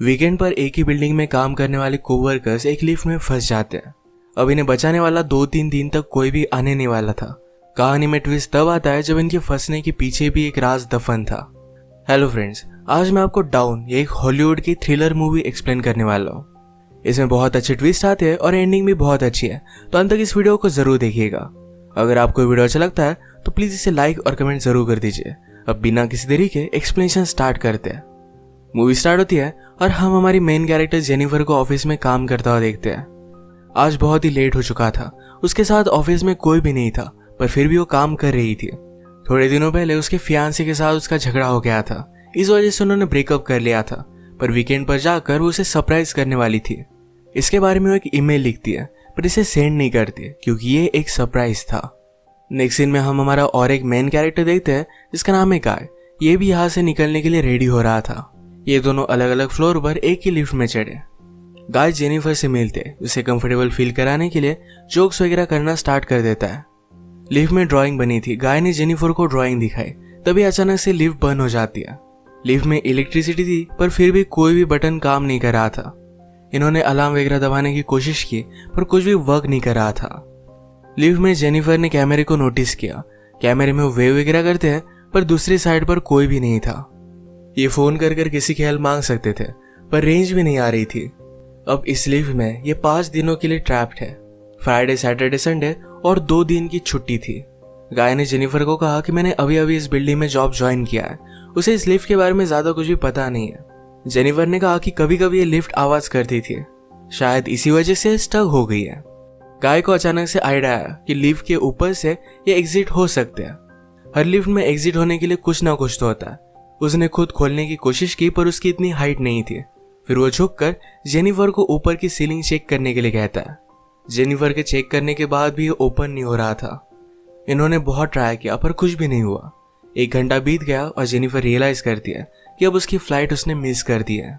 Weekend पर एक ही building में काम करने वाले कोवर्कर्स एक लिफ्ट में फंस जाते हैं। अब इन्हें बचाने वाला 2-3 दिन तक कोई भी आने नहीं वाला था। कहानी में ट्विस्ट तब आता है जब इनके फंसने के पीछे भी एक राज दफन था। हेलो फ्रेंड्स, आज मैं आपको डाउन एक हॉलीवुड की थ्रिलर मूवी एक्सप्लेन करने वाला हूँ। इसमें बहुत अच्छे ट्विस्ट आते हैं और एंडिंग भी बहुत अच्छी है, तो अंत तक इस वीडियो को जरूर देखिएगा। अगर आपको वीडियो अच्छा लगता है तो प्लीज इसे लाइक और कमेंट जरूर कर दीजिए। अब बिना किसी देरी के एक्सप्लेनेशन स्टार्ट करते हैं। मूवी स्टार्ट होती है और हम हमारी मेन कैरेक्टर जेनिफर को ऑफिस में काम करता हुआ देखते हैं। आज बहुत ही लेट हो चुका था। उसके साथ ऑफिस में कोई भी नहीं था, पर फिर भी वो काम कर रही थी। थोड़े दिनों पहले उसके फियांसे के साथ उसका झगड़ा हो गया था, इस वजह से उन्होंने ब्रेकअप कर लिया था। पर वीकेंड पर जाकर वो उसे सरप्राइज करने वाली थी। इसके बारे में वो एक ईमेल लिखती है, पर इसे सेंड नहीं करती क्योंकि ये एक सरप्राइज था। नेक्स्ट सीन में हम हमारा और एक मेन कैरेक्टर देखते हैं जिसका नाम है गाय। ये भी यहाँ से निकलने के लिए रेडी हो रहा था। ये दोनों अलग अलग फ्लोर पर एक ही लिफ्ट में चढ़े। गाय जेनिफर से मिलते उसे कंफर्टेबल फील कराने के लिए जोक्स वगैरह करना स्टार्ट कर देता है। लिफ्ट में ड्राइंग बनी थी। गाय ने जेनिफर को ड्राइंग दिखाई, तभी अचानक से लिफ्ट बंद हो जाती है। लिफ्ट में इलेक्ट्रिसिटी थी, पर फिर भी कोई भी बटन काम नहीं कर रहा था। इन्होंने अलार्म वगैरह दबाने की कोशिश की, पर कुछ भी वर्क नहीं कर रहा था। लिफ्ट में जेनिफर ने कैमरे को नोटिस किया। कैमरे में वो वेव वगैरह करते हैं, पर दूसरी साइड पर कोई भी नहीं था। ये फोन कर किसी की हेल्प मांग सकते थे, पर रेंज भी नहीं आ रही थी। अब इस लिफ्ट में ये 5 दिनों के लिए ट्रैप्ड है। फ्राइडे, सैटरडे, संडे और 2 दिन की छुट्टी थी। गाय ने जेनिफर को कहा कि मैंने अभी अभी इस बिल्डिंग में जॉब ज्वाइन किया है, उसे इस लिफ्ट के बारे में ज्यादा कुछ भी पता नहीं है। जेनिफर ने कहा कि कभी कभी ये लिफ्ट आवाज करती थी, शायद इसी वजह से स्टक हो गई है। गाय को अचानक से आइडिया आया कि लिफ्ट के ऊपर से ये एग्जिट हो सकते हैं। हर लिफ्ट में एग्जिट होने के लिए कुछ ना कुछ तो होता है। उसने खुद खोलने की कोशिश की, पर उसकी इतनी हाइट नहीं थी। फिर वो झुककर जेनिफर को ऊपर की सीलिंग चेक करने के लिए कहता है। जेनिफर के चेक करने के बाद भी ये ओपन नहीं हो रहा था। इन्होंने बहुत ट्राई किया, पर कुछ भी नहीं हुआ। 1 घंटा बीत गया और जेनिफर रियलाइज करती है कि अब उसकी फ्लाइट उसने मिस कर दी है।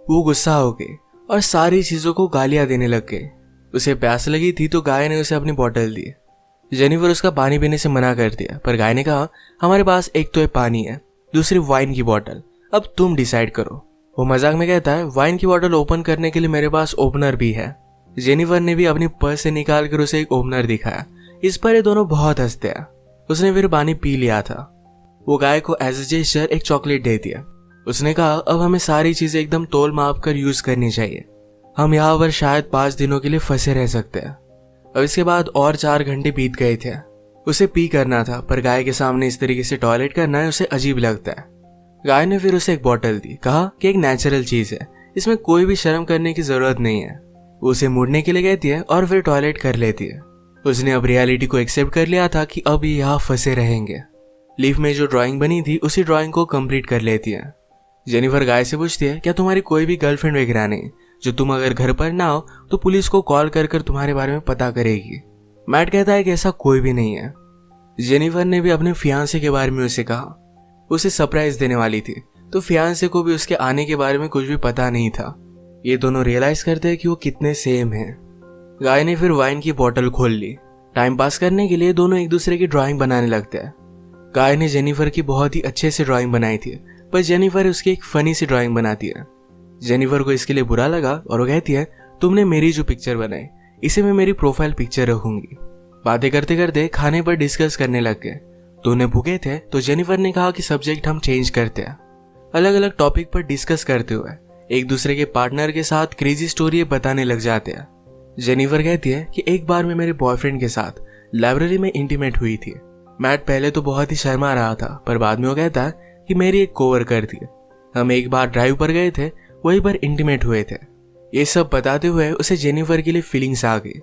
वो गुस्सा हो गई और सारी चीजों को गालियां देने लग गई। उसे प्यास लगी थी तो गाय ने उसे अपनी बोतल दी। जेनिफर उसका पानी पीने से मना कर दिया, पर गाय ने कहा हमारे पास एक तो ये पानी है, दूसरी वाइन की बोतल, अब तुम डिसाइड करो। वो मजाक में कहता है वाइन की बोतल ओपन करने के लिए मेरे पास ओपनर भी है। जेनिफर ने भी अपनी पर्स से निकाल कर उसे एक ओपनर दिखाया। इस पर ये दोनों बहुत हंसते हैं। उसने फिर पानी पी लिया था। वो गाय को एज ए जेस्चर एक चॉकलेट दे दिया। उसने कहा अब हमें सारी चीजें एकदम तोल माप कर यूज करनी चाहिए। हम यहाँ पर शायद 5 दिनों के लिए फंसे रह सकते हैं। अब इसके बाद और 4 घंटे बीत गए थे। उसे पी करना था, पर गाय के सामने इस तरीके से टॉयलेट करना है उसे अजीब लगता है। गाय ने फिर उसे एक बोतल दी, कहा कि एक नेचुरल चीज है, इसमें कोई भी शर्म करने की जरूरत नहीं है। वो उसे मुड़ने के लिए कहती है और फिर टॉयलेट कर लेती है। उसने अब रियलिटी को एक्सेप्ट कर लिया था कि अब ये यहाँ फंसे रहेंगे। लिफ्ट में जो ड्राइंग बनी थी उसी ड्राइंग को कंप्लीट कर लेती है। जेनिफर गाय से पूछती है क्या तुम्हारी कोई भी गर्लफ्रेंड वगैरह नहीं, जो तुम अगर घर पर ना हो तो पुलिस को कॉल कर तुम्हारे बारे में पता करेगी। मैट कहता है कि ऐसा कोई भी नहीं है। जेनिफर ने भी अपने फियांसे के बारे में उसे कहा। उसे सरप्राइज देने वाली थी, तो फियांसे को भी उसके आने के बारे में कुछ भी पता नहीं था। ये दोनों रियलाइज करते हैं कि वो कितने सेम हैं। गाय ने फिर वाइन की बोतल खोल ली। टाइम पास करने के लिए दोनों एक दूसरे की ड्राइंग बनाने लगते हैं। गाय ने जेनिफर की बहुत ही अच्छे से ड्राइंग बनाई थी, पर जेनिफर उसकी एक फनी सी ड्राइंग बनाती है। जेनिफर को इसके लिए बुरा लगा और वो कहती है तुमने मेरी जो पिक्चर बनाई इसे मैं मेरी प्रोफाइल पिक्चर रखूंगी। बातें करते करते खाने पर डिस्कस करने लग गए। दोनों भूखे थे तो जेनिफर ने कहा कि सब्जेक्ट हम चेंज करते हैं। अलग अलग टॉपिक पर डिस्कस करते हुए एक दूसरे के पार्टनर के साथ क्रेजी स्टोरी बताने लग जाते हैं। जेनिफर कहती है कि एक बार मैं मेरे बॉयफ्रेंड के साथ लाइब्रेरी में इंटीमेट हुई थी। मैट पहले तो बहुत ही शर्मा रहा था, पर बाद में वो कहता है कि मेरी एक कोवर्कर थी। हम एक बार ड्राइव पर गए थे, वहीं पर इंटीमेट हुए थे। ये सब बताते हुए उसे जेनिफर के लिए फीलिंग्स आ गई।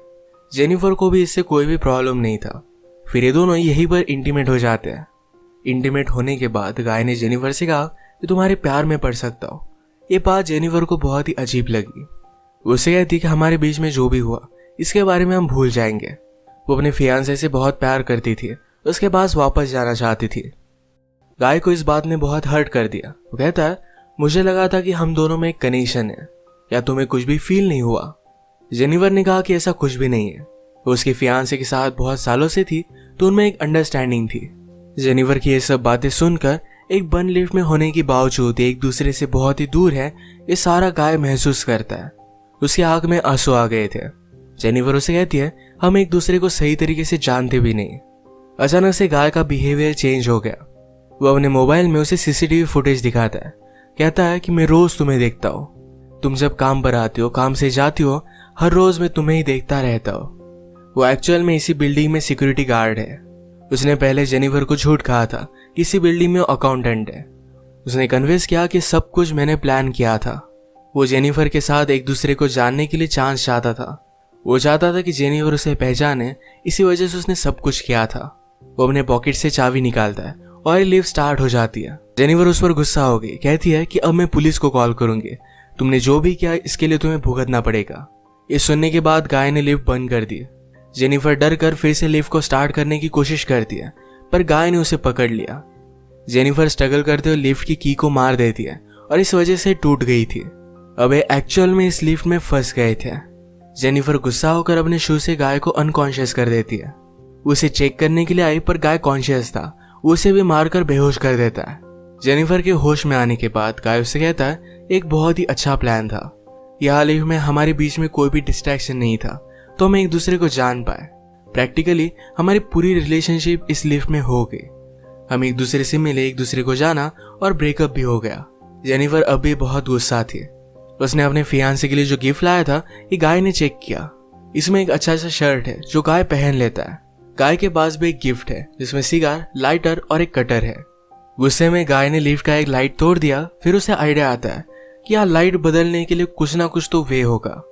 जेनिफर को भी इससे कोई भी प्रॉब्लम नहीं था। फिर ये दोनों यहीं पर इंटीमेट हो जाते हैं। इंटीमेट होने के बाद गाय ने जेनिफर से कहा कि तुम्हारे प्यार में पड़ सकता हो। ये बात जेनिफर को बहुत ही अजीब लगी। वो उसे कहती कि हमारे बीच में जो भी हुआ इसके बारे में हम भूल जाएंगे। वो अपने फियांसे से बहुत प्यार करती थी, उसके पास वापस जाना चाहती थी। गाय को इस बात ने बहुत हर्ट कर दिया। वो कहता है मुझे लगा था कि हम दोनों में एक कनेक्शन है, या तुम्हें कुछ भी फील नहीं हुआ? जेनिफर ने कहा कि ऐसा कुछ भी नहीं है। वो उसके फियांसे के साथ बहुत सालों से थी, तो उनमें एक अंडरस्टैंडिंग थी। जेनिफर की ये सब बातें सुनकर एक बंद लिफ्ट में होने के बावजूद एक दूसरे से बहुत ही दूर है, ये सारा गाय महसूस करता है। उसकी आंख में आंसू आ गए थे। जेनिफर उसे कहती है हम एक दूसरे को सही तरीके से जानते भी नहीं। अचानक से गाय का बिहेवियर चेंज हो गया। वो अपने मोबाइल में उसे सीसीटीवी फुटेज दिखाता है। कहता है कि मैं रोज तुम्हें देखता हूँ, तुम जब काम पर आती हो, काम से जाती हो, हर रोज मैं तुम्हें ही देखता रहता हूँ। वो एक्चुअल में इसी बिल्डिंग में सिक्योरिटी गार्ड है। उसने पहले जेनिफर को झूठ कहा था कि इसी बिल्डिंग में अकाउंटेंट है। उसने कन्विंस किया कि सब कुछ मैंने प्लान किया था। वो जेनिफर के साथ एक दूसरे को जानने के लिए चांस चाहता था। वो चाहता था कि जेनिफर उसे पहचाने, इसी वजह से उसने सब कुछ किया था। वो अपने पॉकेट से चाबी निकालता है और लिफ्ट स्टार्ट हो जाती है। जेनिफर उस पर गुस्सा हो गई, कहती है कि अब मैं पुलिस को कॉल करूंगी, तुमने जो भी किया इसके लिए तुम्हें भुगतना पड़ेगा। ये सुनने के बाद गाय ने लिफ्ट बंद कर दी। जेनिफर डर कर फिर से लिफ्ट को स्टार्ट करने की कोशिश करती है, पर गाय ने उसे पकड़ लिया। जेनिफर स्ट्रगल करते हुए लिफ्ट की की को मार देती है और इस वजह से टूट गई थी। अब ये एक्चुअल में इस लिफ्ट में फंस गए थे। जेनिफर गुस्सा होकर अपने शू से गाय को अनकॉन्शियस कर देती है। उसे चेक करने के लिए आई, पर गाय कॉन्शियस था। वो उसे भी मारकर बेहोश कर देता है। जेनिफर के होश में आने के बाद गाय उससे कहता है एक बहुत ही अच्छा प्लान था। यहाँ लिफ्ट में हमारे बीच में कोई भी डिस्ट्रैक्शन नहीं था, तो हम एक दूसरे को जान पाए। प्रैक्टिकली हमारी पूरी रिलेशनशिप इस लिफ्ट में हो गई। हम एक दूसरे से मिले, एक दूसरे को जाना और ब्रेकअप भी हो गया। जेनिफर अब भी बहुत गुस्सा थी। उसने अपने फियांसे के लिए जो गिफ्ट लाया था, ये गाय ने चेक किया। इसमें एक अच्छा सा शर्ट है जो गाय पहन लेता है। गाय के पास भी एक गिफ्ट है जिसमें सिगार, लाइटर और एक कटर है। गुस्से में गाय ने लिफ्ट का एक लाइट तोड़ दिया। फिर उसे आइडिया आता है कि यहाँ लाइट बदलने के लिए कुछ ना कुछ तो वे होगा।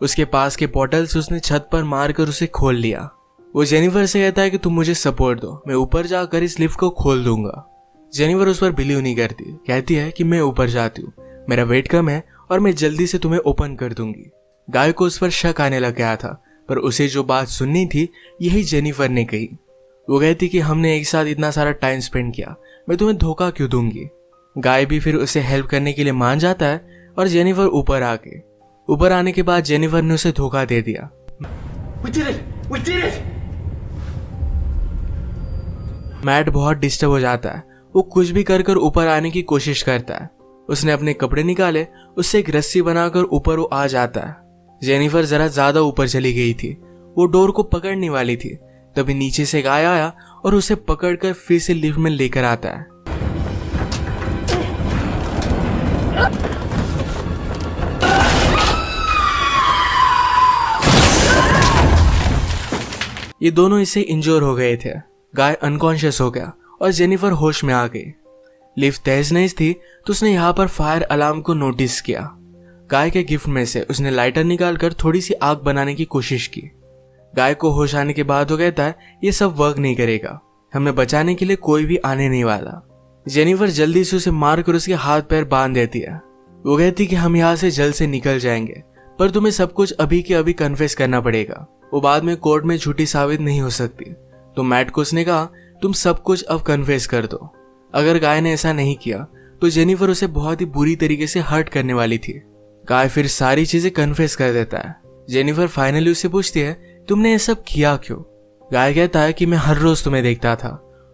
उसके पास के बॉटल्स उसने छत पर मारकर उसे खोल लिया। वो जेनिफर से कहता है कि तुम मुझे सपोर्ट दो, मैं ऊपर जाकर इस लिफ्ट को खोल दूंगा। जेनिफर उस पर बिलीव नहीं करती, कहती है कि मैं ऊपर जाती हूँ, मेरा वेट कम है और मैं जल्दी से तुम्हें ओपन कर दूंगी। गाय को उस पर शक आने लग गया था, पर उसे जो बात सुननी थी यही जेनिफर ने कही। वो कहती कि हमने एक साथ इतना सारा टाइम स्पेंड किया, मैं तुम्हें धोखा क्यों दूंगी। गाय भी फिर उसे हेल्प करने के लिए मान जाता है और जेनिफर ऊपर आने के बाद जेनिफर ने उसे धोखा दे दिया। We did it! We did it! मैट बहुत डिस्टर्ब हो जाता है। वो कुछ भी कर कर ऊपर आने की कोशिश करता है। उसने अपने कपड़े निकाले, उससे एक रस्सी बनाकर ऊपर वो आ जाता है। जेनिफर जरा ज्यादा ऊपर चली गई थी। वो डोर को पकड़ने वाली थी, तभी नीचे से गाय आया और उसे पकड़कर फिर से लिफ्ट में लेकर आता है। ये दोनों इससे इंजोर हो गए थे। गाय अनकॉन्शियस हो गया और जेनिफर होश में आ गई। लिफ्ट तेज नहीं थी तो उसने यहाँ पर फायर अलार्म को नोटिस किया। गाय के गिफ्ट में से उसने लाइटर निकालकर थोड़ी सी आग बनाने की कोशिश की। गाय को होश आने के बाद वो कहता है ये सब वर्क नहीं करेगा, हमें बचाने के लिए कोई भी आने नहीं वाला। जेनिफर जल्दी से उसे मारकर उसके हाथ पैर बांध देती है। वो कहती कि हम यहाँ से जल्द से निकल जाएंगे, पर तुम्हें सब कुछ अभी के अभी कन्फेस करना पड़ेगा, वो बाद में कोर्ट में झूठी साबित नहीं हो सकती। तो मैट को उसने कहा तुम सब कुछ अब कन्फेस कर दो। अगर गाय ने ऐसा नहीं किया तो जेनिफर उसे बहुत ही बुरी तरीके से हर्ट करने वाली थी। गाय फिर सारी चीजें कन्फेस कर देता है। जेनिफर फाइनली उससे पूछती है तुमने ये सब किया क्यों। गाय कहता है कि मैं हर रोज तुम्हें देखता था,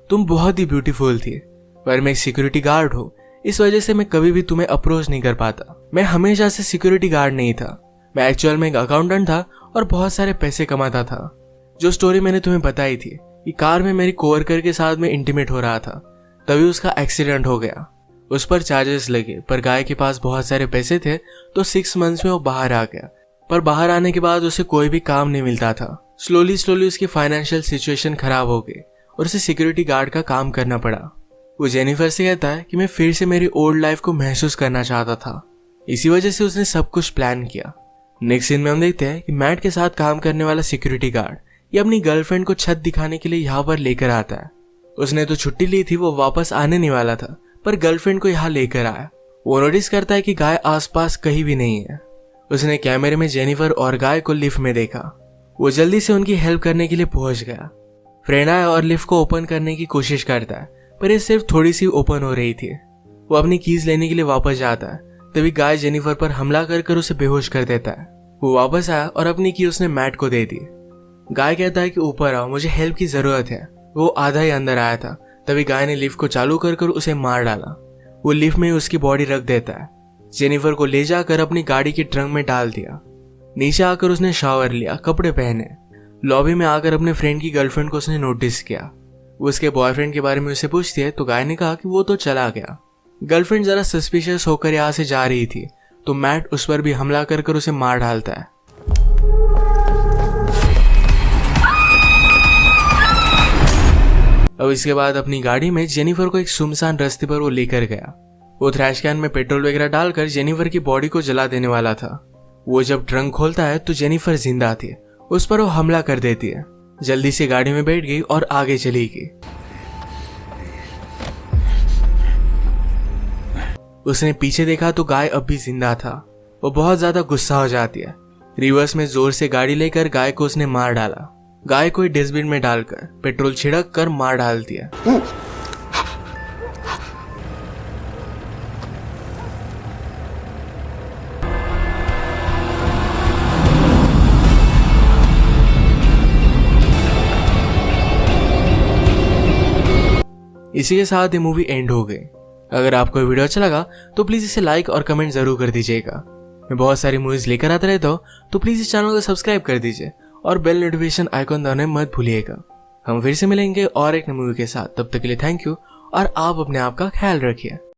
तुम बहुत ही ब्यूटीफुल थी, पर मैं एक सिक्योरिटी गार्ड हूँ, इस वजह से मैं कभी भी तुम्हें अप्रोच नहीं कर पाता। मैं हमेशा से सिक्योरिटी गार्ड नहीं था, मैं एक्चुअल में एक अकाउंटेंट था और बहुत सारे पैसे कमाता था। जो स्टोरी मैंने तुम्हें बताई थी कि कार में मेरी कोवर्कर के साथ में इंटीमेट हो रहा था, तभी उसका एक्सीडेंट हो गया। उस पर चार्जेस लगे, पर गाय के पास बहुत सारे पैसे थे तो 6 मंथ्स में वो बाहर आ गया। पर बाहर आने के बाद उसे कोई भी काम नहीं मिलता था। स्लोली उसकी फाइनेंशियल सिचुएशन खराब हो गई और उसे सिक्योरिटी गार्ड का काम करना पड़ा। वो जेनिफर से कहता है कि मैं फिर से मेरी ओल्ड लाइफ को महसूस करना चाहता था, इसी वजह से उसने सब कुछ प्लान किया। नेक्स्ट सीन में हम देखते हैं कि मैट के साथ काम करने वाला सिक्योरिटी गार्ड ये अपनी गर्लफ्रेंड को छत दिखाने के लिए यहाँ पर लेकर आता है। उसने तो छुट्टी ली थी, वो वापस आने नहीं वाला था, पर गर्लफ्रेंड को यहाँ लेकर आया। वो नोटिस करता है कि गाय आसपास कहीं भी नहीं है। उसने कैमरे में जेनिफर और गाय को लिफ्ट में देखा। वो जल्दी से उनकी हेल्प करने के लिए पहुंच गया। फ्रेंड आया और लिफ्ट को ओपन करने की कोशिश करता है, पर ये सिर्फ थोड़ी सी ओपन हो रही थी। वो अपनी कीज लेने के लिए वापस जाता है, तभी गाय जेनिफर पर हमला कर उसे बेहोश कर देता है। वो वापस आया और अपनी की उसने मैट को दे दी। गाय कहता है कि ऊपर आओ, मुझे हेल्प की जरूरत है। वो आधा ही अंदर आया था, तभी गाय ने लिफ्ट को चालू कर उसे मार डाला। वो लिफ्ट में उसकी बॉडी रख देता है। जेनिफर को ले जाकर अपनी गाड़ी के ट्रंक में डाल दिया। नीचे आकर उसने शावर लिया, कपड़े पहने। लॉबी में आकर अपने फ्रेंड की गर्लफ्रेंड को उसने नोटिस किया। वो उसके बॉयफ्रेंड के बारे में उसे पूछती है तो गाय ने कहा कि वो तो चला गया। गर्लफ्रेंड जरा सस्पिशियस होकर यहाँ से जा रही थी तो मैट उस पर भी हमला कर उसे मार डालता है। अब इसके बाद अपनी गाड़ी में जेनिफर को एक सुनसान रास्ते पर वो लेकर गया। वो थ्रैश कैन में पेट्रोल वगैरह डालकर जेनिफर की बॉडी को जला देने वाला था। वो जब ट्रंक खोलता है तो जेनिफर जिंदा थी। उस पर वो हमला कर देती है। जल्दी से गाड़ी में बैठ गई और आगे चली गई। उसने पीछे देखा तो गाय अब भी जिंदा था। वो बहुत ज्यादा गुस्सा हो जाती है। रिवर्स में जोर से गाड़ी लेकर गाय को उसने मार डाला। गाय को डस्टबिन में डालकर पेट्रोल छिड़क कर मार डालती है। इसी के साथ ये मूवी एंड हो गई। अगर आपको वीडियो अच्छा लगा तो प्लीज इसे लाइक और कमेंट जरूर कर दीजिएगा। मैं बहुत सारी मूवीज लेकर आता रहता हूँ तो प्लीज इस चैनल को सब्सक्राइब कर दीजिए और बेल नोटिफिकेशन आइकॉन दबाना मत भूलिएगा। हम फिर से मिलेंगे और एक नई मूवी के साथ। तब तक के लिए थैंक यू और आप अपने आप का ख्याल रखिए।